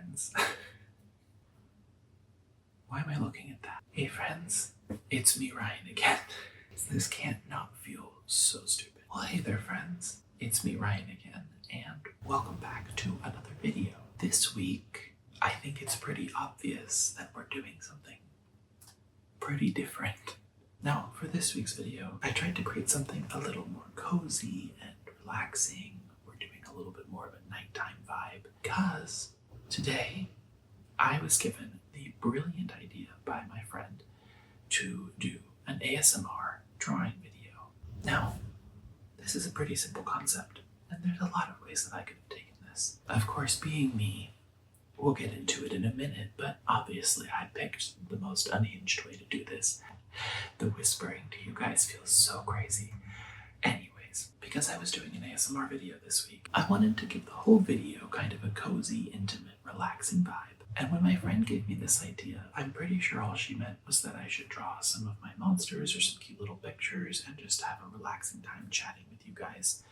friends. Why am I looking at that? Hey friends, it's me Ryan again. This can't not feel so stupid. Well, hey there friends, it's me Ryan again, and welcome back to another video. This week, I think it's pretty obvious that we're doing something pretty different. Now, for this week's video, I tried to create something a little more cozy and relaxing. We're doing a little bit more of a nighttime vibe, because today I was given the brilliant idea by my friend to do an ASMR drawing video. Now, this is a pretty simple concept, and there's a lot of ways that I could have taken this. Of course, being me, we'll get into it in a minute, but obviously I picked the most unhinged way to do this. The whispering to you guys feels so crazy. Anyways, because I was doing an ASMR video this week, I wanted to give the whole video kind of a cozy, intimate, relaxing vibe. And when my friend gave me this idea, I'm pretty sure all she meant was that I should draw some of my monsters or some cute little pictures and just have a relaxing time chatting with you guys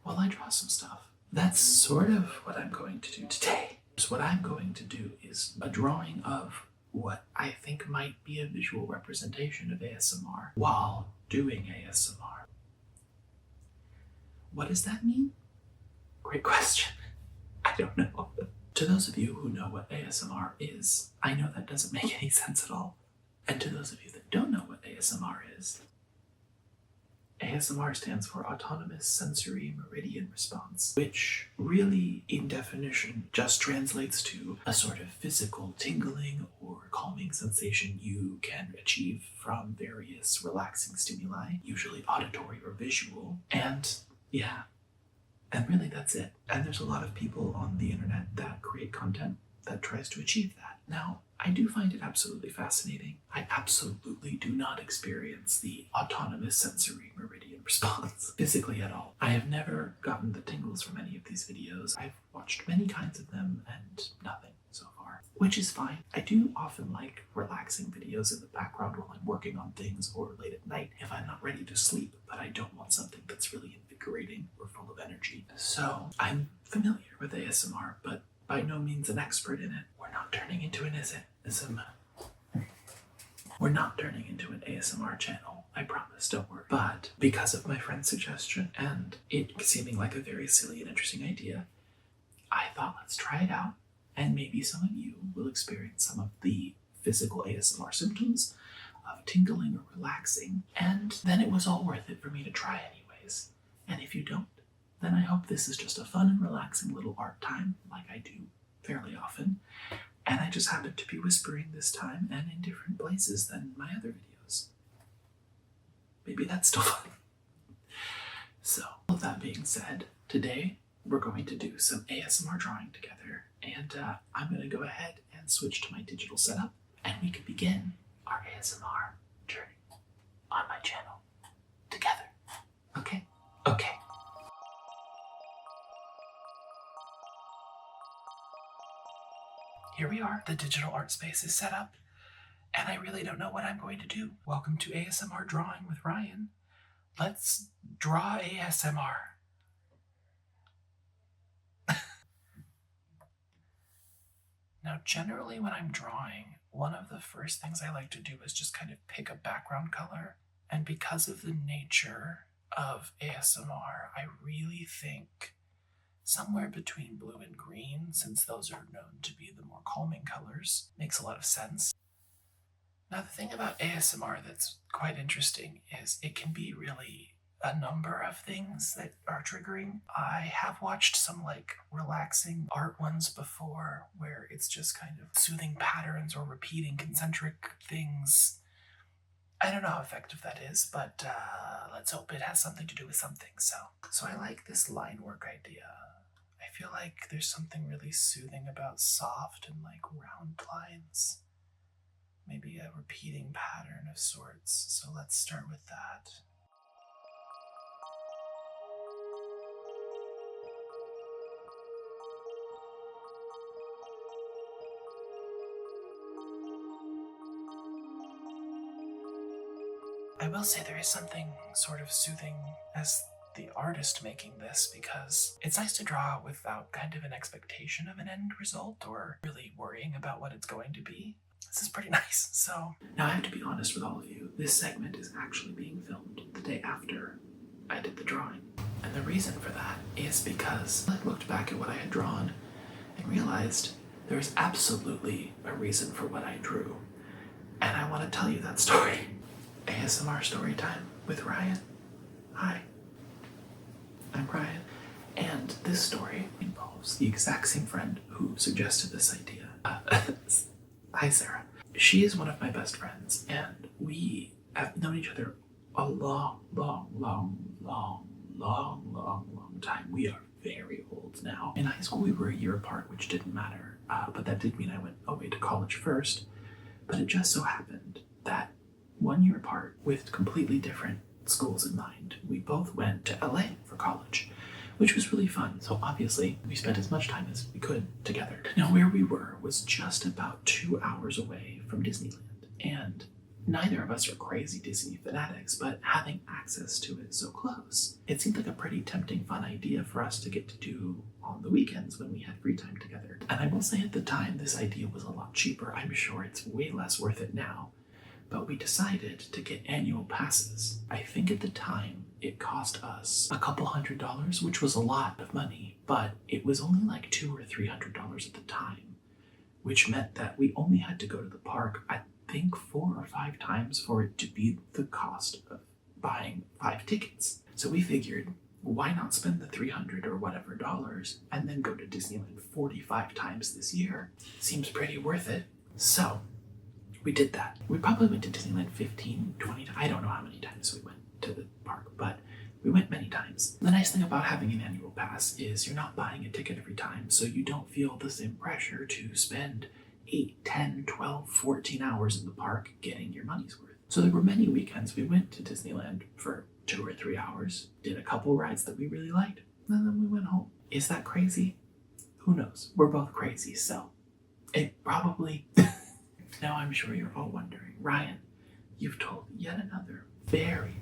while I draw some stuff. That's sort of what I'm going to do today. So what I'm going to do is a drawing of what I think might be a visual representation of ASMR while doing ASMR. What does that mean? Great question. I don't know. To those of you who know what ASMR is, I know that doesn't make any sense at all. And to those of you that don't know what ASMR is, ASMR stands for Autonomous Sensory Meridian Response, which really, in definition, just translates to a sort of physical tingling or calming sensation you can achieve from various relaxing stimuli, usually auditory or visual. And yeah, and really that's it. And there's a lot of people on the internet that create content that tries to achieve that. Now, I do find it absolutely fascinating. I absolutely do not experience the autonomous sensory meridian response physically at all. I have never gotten the tingles from any of these videos. I've watched many kinds of them and nothing so far, which is fine. I do often like relaxing videos in the background while I'm working on things or late at night if I'm not ready to sleep, but I don't want something that's really invigorating or full of energy. So I'm familiar with ASMR, but by no means an expert in it. We're not turning into an We're not turning into an ASMR channel, I promise, don't worry. But because of my friend's suggestion and it seeming like a very silly and interesting idea, I thought let's try it out, and maybe some of you will experience some of the physical ASMR symptoms of tingling or relaxing, and then it was all worth it for me to try anyways. And if you don't, then I hope this is just a fun and relaxing little art time like I do fairly often. And I just happened to be whispering this time and in different places than my other videos. Maybe that's still fun. So, with that being said, today we're going to do some ASMR drawing together, and I'm going to go ahead and switch to my digital setup, and we can begin our ASMR journey on my channel together. Okay? Okay. Here we are, the digital art space is set up, and I really don't know what I'm going to do. Welcome to ASMR Drawing with Ryan. Let's draw ASMR. Now, generally when I'm drawing, one of the first things I like to do is just kind of pick a background color, and because of the nature of ASMR, I really think somewhere between blue and green, since those are known to be the more calming colors, makes a lot of sense. Now, the thing about ASMR that's quite interesting is it can be really a number of things that are triggering. I have watched some like relaxing art ones before where it's just kind of soothing patterns or repeating concentric things. I don't know how effective that is, but let's hope it has something to do with something. So I like this line work idea. I feel like there's something really soothing about soft and like round lines. Maybe a repeating pattern of sorts. So let's start with that. I will say there is something sort of soothing as the artist making this because it's nice to draw without kind of an expectation of an end result or really worrying about what it's going to be. This is pretty nice. So now I have to be honest with all of you. This segment is actually being filmed the day after I did the drawing. And the reason for that is because I looked back at what I had drawn and realized there's absolutely a reason for what I drew. And I want to tell you that story. ASMR story time with Ryan. Hi, I'm Ryan. And this story involves the exact same friend who suggested this idea. Hi, Sarah. She is one of my best friends, and we have known each other a long time. We are very old now. In high school, we were a year apart, which didn't matter, but that did mean I went away to college first. But it just so happened that 1 year apart, with completely different schools in mind, we both went to LA for college, which was really fun. So obviously, we spent as much time as we could together. Now, where we were was just about 2 hours away from Disneyland, and neither of us are crazy Disney fanatics, but having access to it so close, it seemed like a pretty tempting, fun idea for us to get to do on the weekends when we had free time together. And I will say at the time, this idea was a lot cheaper. I'm sure it's way less worth it now. But we decided to get annual passes. I think at the time it cost us a couple $100, which was a lot of money, but it was only like $200 or $300 at the time, which meant that we only had to go to the park, I think 4 or 5 times for it to be the cost of buying 5 tickets. So we figured, why not spend the $300 or whatever dollars and then go to Disneyland 45 times this year? Seems pretty worth it. So we did that. We probably went to Disneyland 15, 20 times. I don't know how many times we went to the park, but we went many times. The nice thing about having an annual pass is you're not buying a ticket every time, so you don't feel the same pressure to spend 8, 10, 12, 14 hours in the park getting your money's worth. So there were many weekends we went to Disneyland for 2 or 3 hours, did a couple rides that we really liked, and then we went home. Is that crazy? Who knows? We're both crazy, so it probably... Now I'm sure you're all wondering, Ryan, you've told yet another very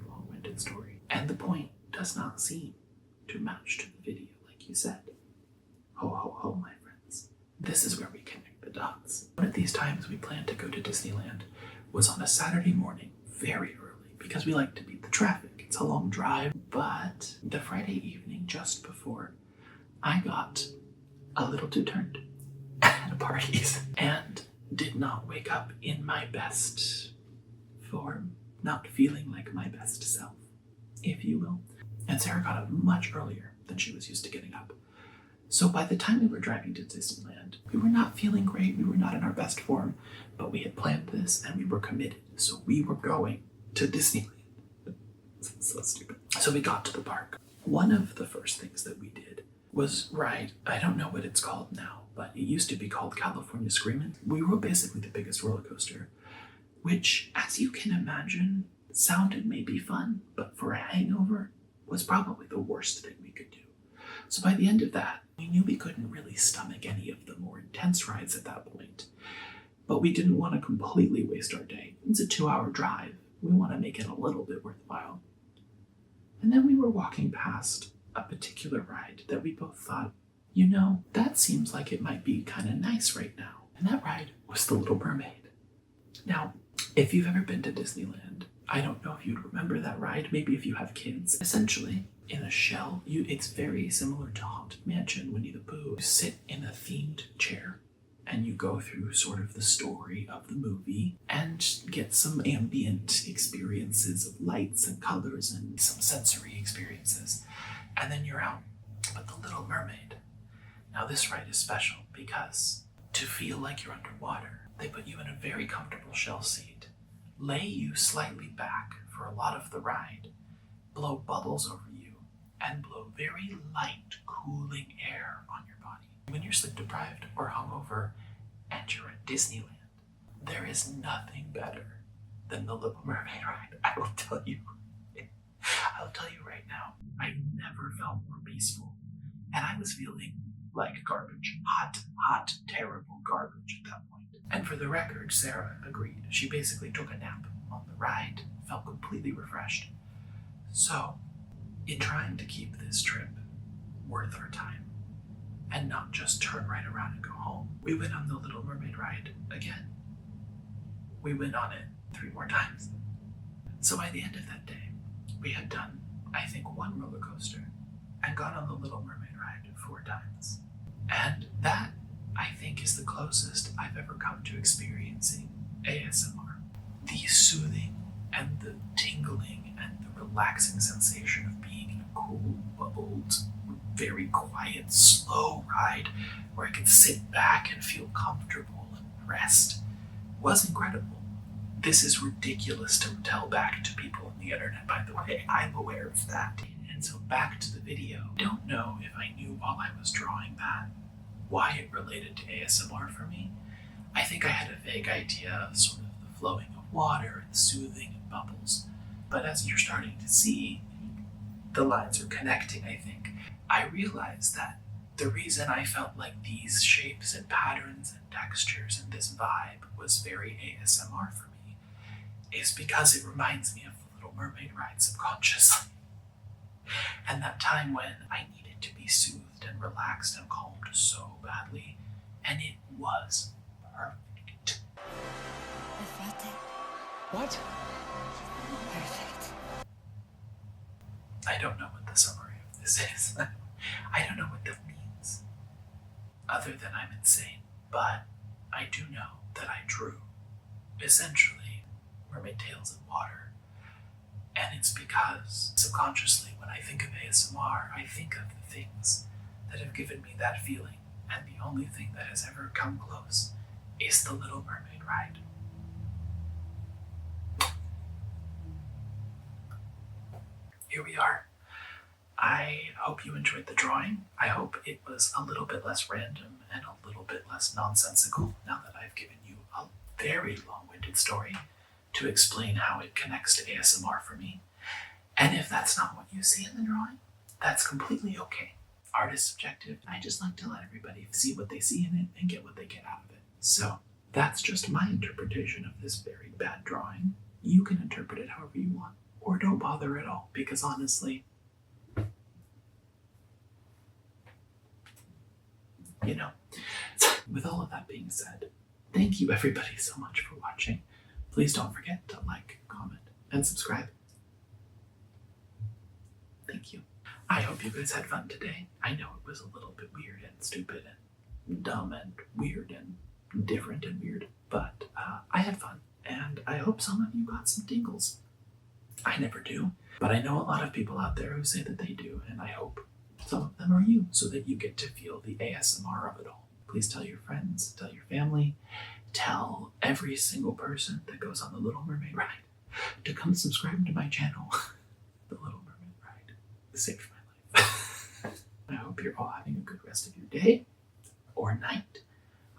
long-winded story, and the point does not seem to match to the video like you said. Ho ho ho, my friends. This is where we connect the dots. One of these times we planned to go to Disneyland was on a Saturday morning, very early, because we like to beat the traffic. It's a long drive, but the Friday evening just before, I got a little too turned at parties and did not wake up in my best form, not feeling like my best self, if you will. And Sarah got up much earlier than she was used to getting up. So by the time we were driving to Disneyland, we were not feeling great, we were not in our best form, but we had planned this and we were committed. So we were going to Disneyland. So stupid. So we got to the park. One of the first things that we did was ride, I don't know what it's called now, but it used to be called California Screamin'. We rode basically the biggest roller coaster, which, as you can imagine, sounded maybe fun, but for a hangover was probably the worst thing we could do. So by the end of that, we knew we couldn't really stomach any of the more intense rides at that point, but we didn't want to completely waste our day. It's a 2-hour drive. We want to make it a little bit worthwhile. And then we were walking past a particular ride that we both thought, you know, that seems like it might be kind of nice right now. And that ride was The Little Mermaid. Now, if you've ever been to Disneyland, I don't know if you'd remember that ride, maybe if you have kids. Essentially, in a shell, it's very similar to Haunted Mansion, Winnie the Pooh. You sit in a themed chair and you go through sort of the story of the movie and get some ambient experiences of lights and colors and some sensory experiences. And then you're out. But The Little Mermaid. Now this ride is special because to feel like you're underwater, they put you in a very comfortable shell seat, lay you slightly back for a lot of the ride, blow bubbles over you, and blow very light, cooling air on your body. When you're sleep deprived or hungover and you're at Disneyland, there is nothing better than The Little Mermaid ride. I will tell you right now, I've never felt more peaceful. And I was feeling like garbage. Hot, terrible garbage at that point. And for the record, Sarah agreed. She basically took a nap on the ride, felt completely refreshed. So, in trying to keep this trip worth our time and not just turn right around and go home, we went on the Little Mermaid ride again. We went on it 3 more times. So by the end of that day, we had done, I think, 1 roller coaster and gone on the Little Mermaid ride 4 times. And that, I think, is the closest I've ever come to experiencing ASMR. The soothing and the tingling and the relaxing sensation of being in a cool, bubbled, very quiet, slow ride where I could sit back and feel comfortable and rest was incredible. This is ridiculous to tell back to people on the internet, by the way. I'm aware of that. And so back to the video. Don't know if I knew while I was drawing that why it related to ASMR for me. I think I had a vague idea of sort of the flowing of water and soothing and bubbles. But as you're starting to see, the lines are connecting, I think. I realized that the reason I felt like these shapes and patterns and textures and this vibe was very ASMR for me is because it reminds me of the Little Mermaid ride subconsciously. And that time when I needed to be soothed and relaxed and calmed so badly, and it was perfect. I felt it. What? Perfect. I don't know what the summary of this is. I don't know what that means, other than I'm insane. But I do know that I drew, essentially, mermaid tails in water. And it's because, subconsciously, when I think of ASMR, I think of the things that have given me that feeling. And the only thing that has ever come close is the Little Mermaid ride. Here we are. I hope you enjoyed the drawing. I hope it was a little bit less random and a little bit less nonsensical now that I've given you a very long-winded story to explain how it connects to ASMR for me. And if that's not what you see in the drawing, that's completely okay. Art is subjective. I just like to let everybody see what they see in it and get what they get out of it. So that's just my interpretation of this very bad drawing. You can interpret it however you want, or don't bother at all, because honestly, you know, with all of that being said, thank you everybody so much for watching. Please don't forget to like, comment, and subscribe. Thank you. I hope you guys had fun today. I know it was a little bit weird and stupid and dumb and weird and different and weird, but I had fun, and I hope some of you got some tingles. I never do, but I know a lot of people out there who say that they do, and I hope some of them are you, so that you get to feel the ASMR of it all. Please tell your friends, tell your family, tell every single person that goes on the Little Mermaid ride to come subscribe to my channel. The Little Mermaid ride saved my life. I hope you're all having a good rest of your day or night.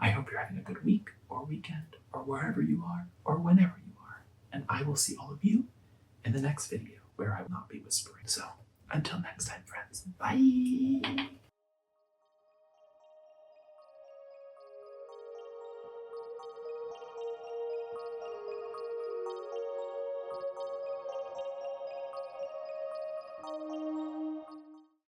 I hope you're having a good week or weekend or wherever you are or whenever you are. And I will see all of you in the next video where I will not be whispering. So until next time, friends, bye.